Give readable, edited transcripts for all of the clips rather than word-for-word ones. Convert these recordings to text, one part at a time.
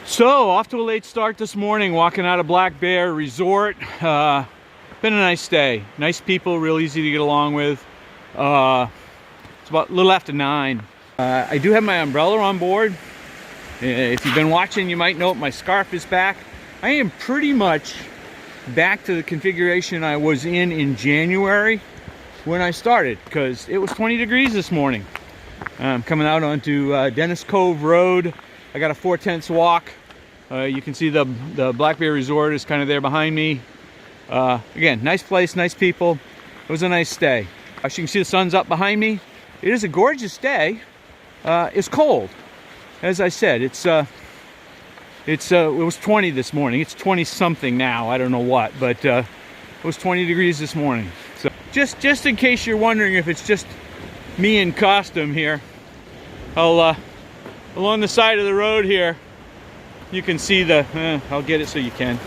So, off to a late start this morning, walking out of Black Bear Resort. Been a nice day. Nice people, real easy to get along with. It's about a little after 9. I do have my umbrella on board. If you've been watching, you might note my scarf is back. I am pretty much back to the configuration I was in January when I started, because it was 20 degrees this morning. I'm coming out onto Dennis Cove Road. I got a 4/10 walk. You can see the Black Bear Resort is kind of there behind me. Again, nice place, nice people. It was a nice day. As you can see, the sun's up behind me. It is a gorgeous day. It's cold. As I said, it was 20 this morning. It's 20 something now. I don't know what, but it was 20 degrees this morning. So just in case you're wondering if it's just me in costume here, along the side of the road here, you can see I'll get it so you can.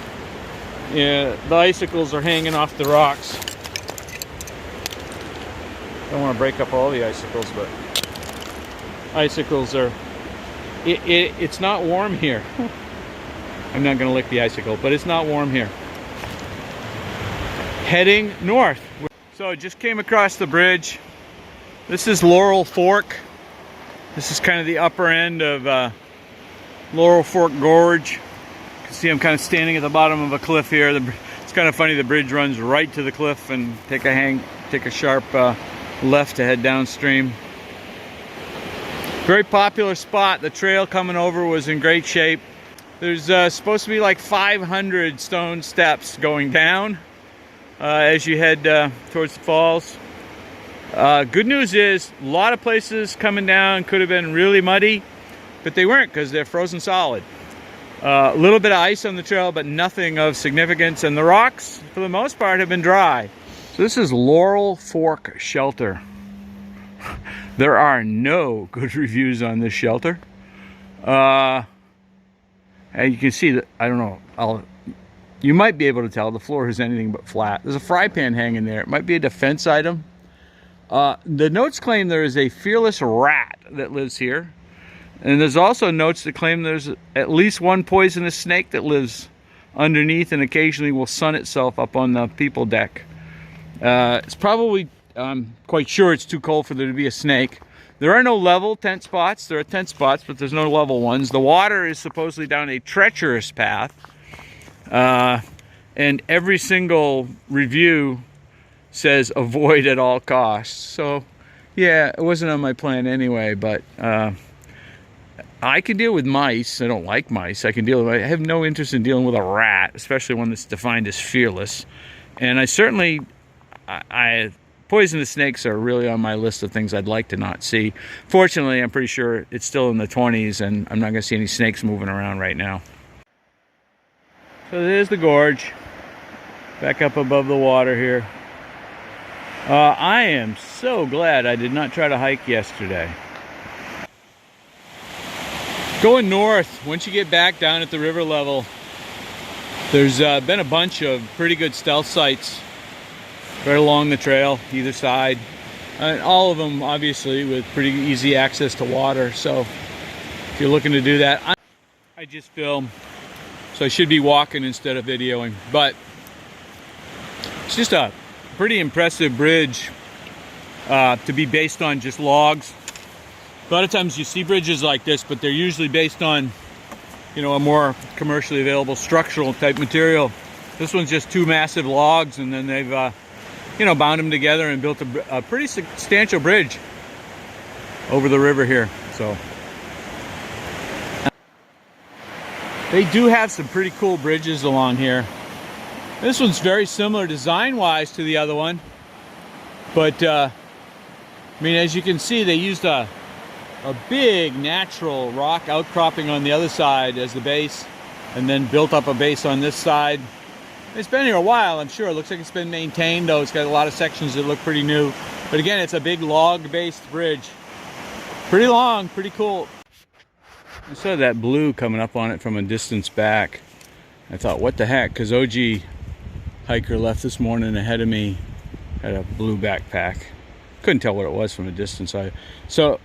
Yeah, the icicles are hanging off the rocks. Don't want to break up all the icicles, but icicles are, it's not warm here. I'm not gonna lick the icicle, but it's not warm here. Heading north. So just came across the bridge. This is Laurel Fork. This is kind of the upper end of Laurel Fork Gorge. You can see I'm kind of standing at the bottom of a cliff here. It's kind of funny, the bridge runs right to the cliff and take a sharp left to head downstream. Very popular spot. The trail coming over was in great shape. There's supposed to be like 500 stone steps going down as you head towards the falls. Good news is a lot of places coming down could have been really muddy, but they weren't because they're frozen solid. A little bit of ice on the trail, but nothing of significance, and the rocks for the most part have been dry. So this is Laurel Fork Shelter. There are no good reviews on this shelter. And you can see that, I don't know, you might be able to tell the floor is anything but flat. There's a fry pan hanging there. It might be a defense item. The notes claim there is a fearless rat that lives here. And there's also notes that claim there's at least one poisonous snake that lives underneath and occasionally will sun itself up on the people deck. It's probably, I'm quite sure it's too cold for there to be a snake. There are no level tent spots. There are tent spots, but there's no level ones. The water is supposedly down a treacherous path. And every single review says avoid at all costs. So yeah, it wasn't on my plan anyway, but I can deal with mice. I don't like mice. I have no interest in dealing with a rat, especially one that's defined as fearless. And I certainly, poisonous snakes are really on my list of things I'd like to not see. Fortunately, I'm pretty sure it's still in the 20s and I'm not gonna see any snakes moving around right now. So there's the gorge, back up above the water here. I am so glad I did not try to hike yesterday. Going north, once you get back down at the river level, there's been a bunch of pretty good stealth sites right along the trail, either side. And all of them, obviously, with pretty easy access to water. So if you're looking to do that, I just filmed, so I should be walking instead of videoing. But it's just a pretty impressive bridge to be based on just logs. A lot of times you see bridges like this, but they're usually based on, you know, a more commercially available structural type material. This one's just 2 massive logs, and then they've, you know, bound them together and built a pretty substantial bridge over the river here. So they do have some pretty cool bridges along here. This one's very similar design-wise to the other one, but I mean, as you can see, they used a big natural rock outcropping on the other side as the base, and then built up a base on this side. It's been here a while, I'm sure. It looks like it's been maintained, though. It's got a lot of sections that look pretty new. But again, it's a big log-based bridge. Pretty long, pretty cool. I saw that blue coming up on it from a distance back. I thought, what the heck? Because OG hiker left this morning ahead of me, had a blue backpack. Couldn't tell what it was from a distance. So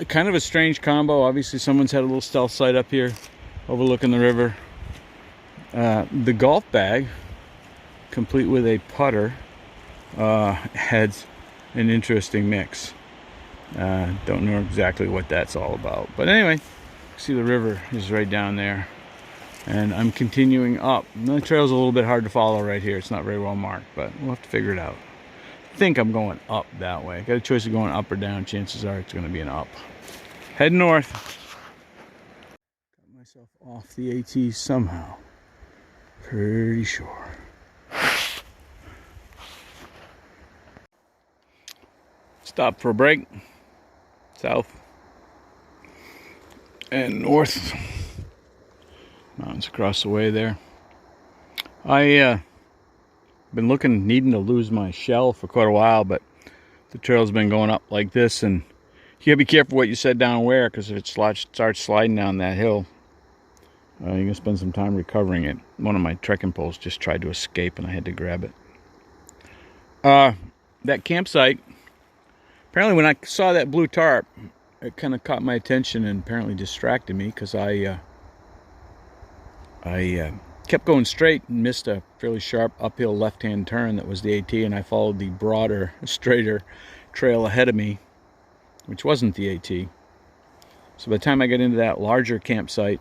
kind of a strange combo. Obviously someone's had a little stealth site up here. overlooking the river. The golf bag, complete with a putter, had an interesting mix. Don't know exactly what that's all about, but anyway, see the river is right down there, and I'm continuing up. The trail's a little bit hard to follow right here. It's not very well marked, but we'll have to figure it out. I think I'm going up that way. Got a choice of going up or down. Chances are it's going to be an up. Heading north. Got myself off the AT somehow. Pretty sure. Stop for a break. South and north. Mountains across the way there. I been needing to lose my shell for quite a while, but the trail's been going up like this, and you gotta be careful what you set down where, because if it starts sliding down that hill, you're gonna spend some time recovering it. One of my trekking poles just tried to escape, and I had to grab it. That campsite, apparently when I saw that blue tarp, it kind of caught my attention and apparently distracted me, because I kept going straight and missed a fairly sharp uphill left-hand turn that was the AT, and I followed the broader, straighter trail ahead of me, which wasn't the AT. So by the time I got into that larger campsite,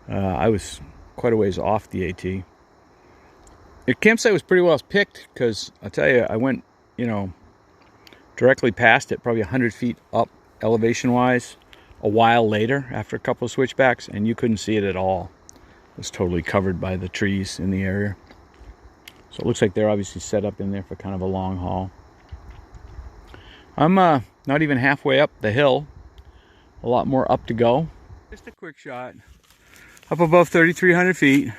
I was quite a ways off the AT. The campsite was pretty well picked, because I'll tell you, I went, directly past it, probably 100 feet up elevation-wise, a while later, after a couple of switchbacks, and you couldn't see it at all. It was totally covered by the trees in the area. So it looks like they're obviously set up in there for kind of a long haul. I'm not even halfway up the hill. A lot more up to go. Just a quick shot. Up above 3,300 feet.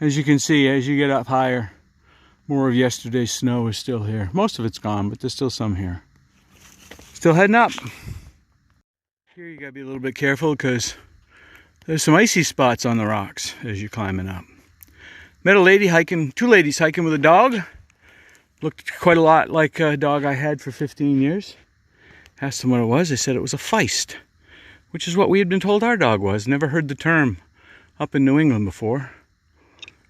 As you can see, as you get up higher, more of yesterday's snow is still here. Most of it's gone, but there's still some here. Still heading up. Here you gotta be a little bit careful, because there's some icy spots on the rocks as you're climbing up. Met a lady hiking, two ladies hiking with a dog. Looked quite a lot like a dog I had for 15 years. Asked them what it was. They said it was a Feist, which is what we had been told our dog was. Never heard the term up in New England before.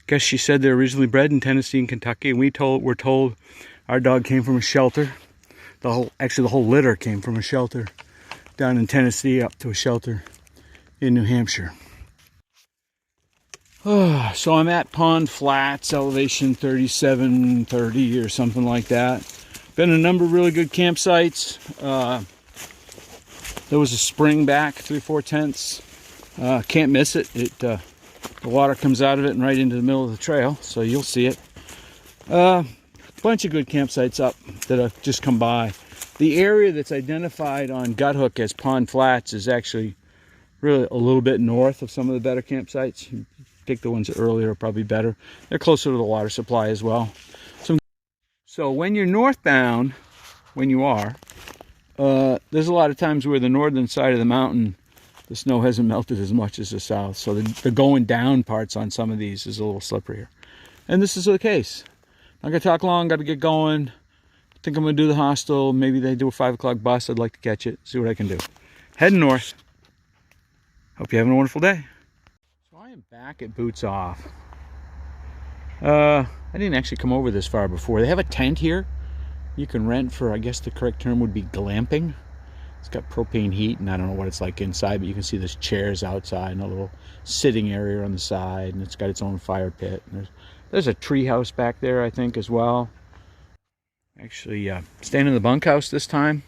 Guess she said they're originally bred in Tennessee and Kentucky, and were told our dog came from a shelter. Actually, the whole litter came from a shelter down in Tennessee up to a shelter in New Hampshire. So I'm at Pond Flats, elevation 3730 or something like that. Been a number of really good campsites. There was a spring back, 3/4 tenths. Can't miss it. The water comes out of it and right into the middle of the trail, so you'll see it. Bunch of good campsites up that have just come by. The area that's identified on Guthook as Pond Flats is actually really a little bit north of some of the better campsites. You take the ones earlier, probably better. They're closer to the water supply as well. So when you're northbound, there's a lot of times where the northern side of the mountain, the snow hasn't melted as much as the south. So the going down parts on some of these is a little slipperier. And this is the case. Not gonna talk long, gotta get going. I think I'm gonna do the hostel. Maybe they do a 5 o'clock bus. I'd like to catch it, see what I can do. Heading north. Hope you're having a wonderful day. So I am back at Boots Off. I didn't actually come over this far before. They have a tent here you can rent for, I guess the correct term would be glamping. It's got propane heat, and I don't know what it's like inside, but you can see there's chairs outside and a little sitting area on the side, and it's got its own fire pit. And there's a tree house back there, I think, as well. Actually, staying in the bunkhouse this time.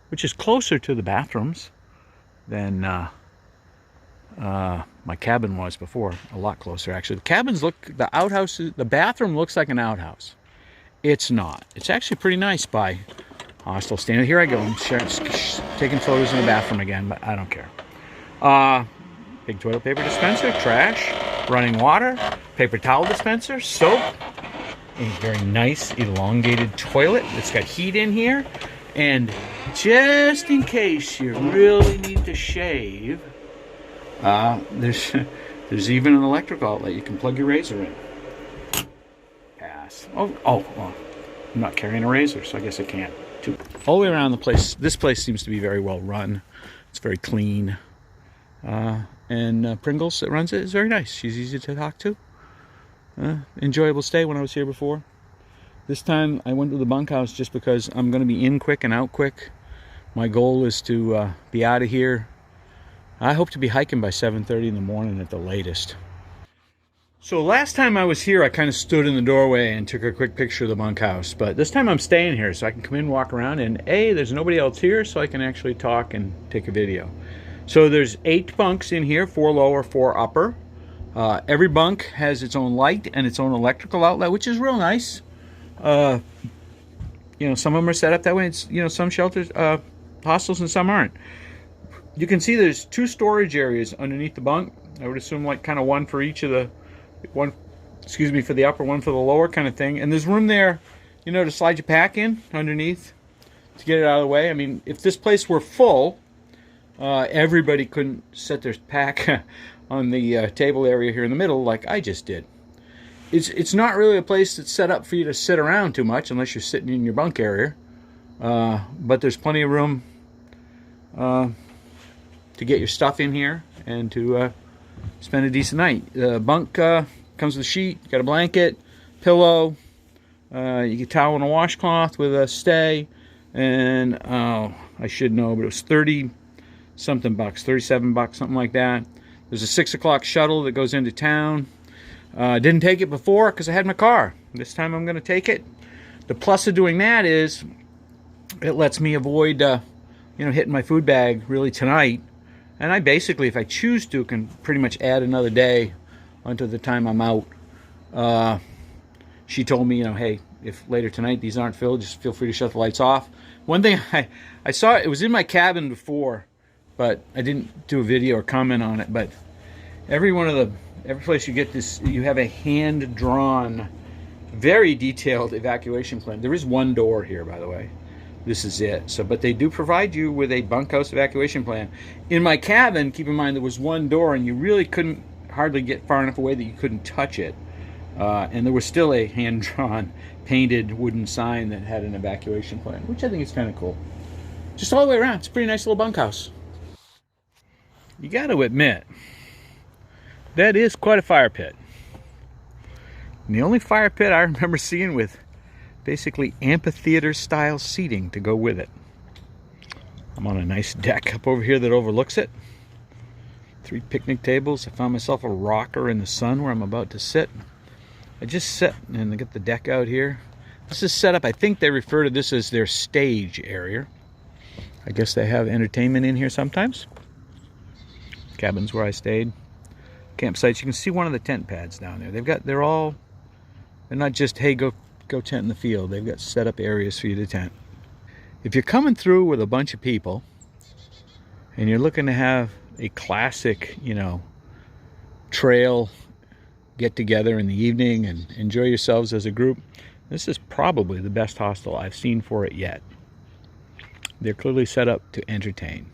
Which is closer to the bathrooms than my cabin was before. A lot closer, actually. The bathroom looks like an outhouse. It's not. It's actually pretty nice by Hostel standard. Here I go. I'm taking photos in the bathroom again, but I don't care. Big toilet paper dispenser, trash, running water, paper towel dispenser, soap, a very nice elongated toilet. It's got heat in here, and just in case you really need to shave, there's even an electrical outlet you can plug your razor in. Pass. Well, I'm not carrying a razor, so I guess I can't. All the way around the place, this place seems to be very well run. It's very clean. and Pringles that runs it is very nice. She's easy to talk to. Enjoyable stay when I was here before. This time I went to the bunkhouse just because I'm going to be in quick and out quick. My goal is to be out of here. I hope to be hiking by 7:30 in the morning at the latest. So last time I was here, I kind of stood in the doorway and took a quick picture of the bunkhouse. But this time I'm staying here so I can come in, walk around, and there's nobody else here, so I can actually talk and take a video. So there's 8 bunks in here, 4 lower, 4 upper. Every bunk has its own light and its own electrical outlet, which is real nice. You know, some of them are set up that way. It's, you know, some shelters, hostels, and some aren't. You can see there's 2 storage areas underneath the bunk. I would assume like kind of one for each of the, for the upper, one for the lower kind of thing. And there's room there, you know, to slide your pack in underneath to get it out of the way. I mean, if this place were full, everybody couldn't set their pack on the table area here in the middle like I just did. It's not really a place that's set up for you to sit around too much unless you're sitting in your bunk area. But there's plenty of room to get your stuff in here and to spend a decent night. The bunk comes with a sheet, you got a blanket, pillow, you get a towel and a washcloth with a stay, and I should know, but it was 30 something bucks, 37 bucks, something like that. There's a 6 o'clock shuttle that goes into town. Didn't take it before because I had my car. This time I'm going to take it. The plus of doing that is it lets me avoid you know, hitting my food bag really tonight. And I basically, if I choose to, can pretty much add another day onto the time I'm out. She told me, you know, hey, if later tonight these aren't filled, just feel free to shut the lights off. One thing I saw, it was in my cabin before, but I didn't do a video or comment on it. But every place you get this, you have a hand-drawn, very detailed evacuation plan. There is one door here, by the way. This is it. So, but they do provide you with a bunkhouse evacuation plan. In my cabin, keep in mind, there was one door, and you really couldn't hardly get far enough away that you couldn't touch it. And there was still a hand-drawn, painted wooden sign that had an evacuation plan, which I think is kind of cool. Just all the way around, it's a pretty nice little bunkhouse. You got to admit, that is quite a fire pit. And the only fire pit I remember seeing with basically amphitheater style seating to go with it. I'm on a nice deck up over here that overlooks it. 3 picnic tables. I found myself a rocker in the sun where I'm about to sit. I just sit and I get the deck out here. This is set up, I think they refer to this as their stage area. I guess they have entertainment in here sometimes. Cabins where I stayed. Campsites. You can see one of the tent pads down there. They're not just, hey, go tent in the field. They've got set up areas for you to tent. If you're coming through with a bunch of people and you're looking to have a classic, you know, trail get together in the evening and enjoy yourselves as a group, this is probably the best hostel I've seen for it yet. They're clearly set up to entertain.